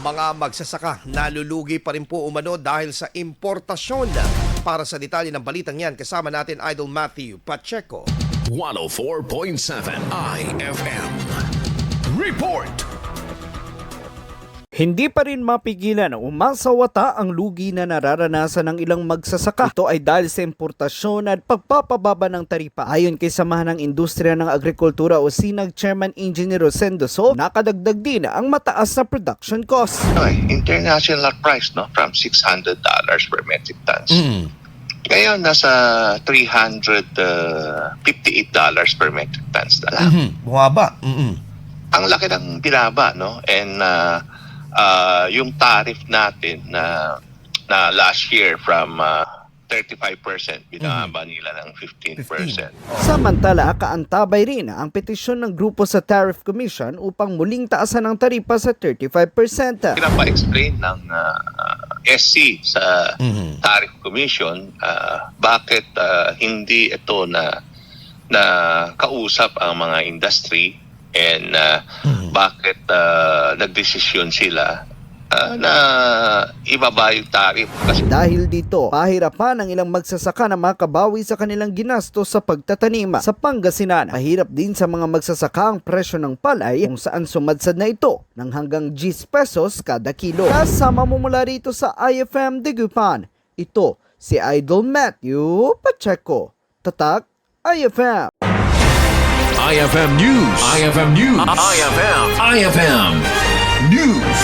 Mga magsasaka nalulugi pa rin po umano dahil sa importasyon. Para sa detalye ng balitang yan, kasama natin Idol Matthew Pacheco. 104.7 IFM. Report! Hindi pa rin mapigilan o masawata ang lugi na nararanasan ng ilang magsasaka. Ito ay dahil sa importasyon at pagpapababa ng taripa. Ayon kay Samahan ng Industriya ng Agrikultura o SINAG Chairman Engineer Rosendo So, nakadagdag din ang mataas na production cost. International price from $600 per metric tons. Ngayon nasa $358 per metric tons na lang. Bumaba. Ang laki ng binaba, no? And yung tariff natin na last year from 35%, binaba nila ng 15%. Samantala, kaantabay rin ang petisyon ng grupo sa Tariff Commission upang muling taasan ang taripa sa 35%. Pinapa-explain ng SC sa Tariff Commission bakit hindi ito na kausap ang mga industry and bakit nagdesisyon sila na ibaba yung tariff. Kasi Dahil dito, pahirapan ang ilang magsasaka na makabawi sa kanilang ginastos sa pagtatanim. Sa Pangasinan, mahirap din sa mga magsasaka ang presyo ng palay kung saan sumadsad na ito ng hanggang 10 pesos kada kilo. Kasama mo mula rito sa IFM Dagupan, ito si Idol Matthew Pacheco. Tatak IFM. IFM News. IFM News. IFM News.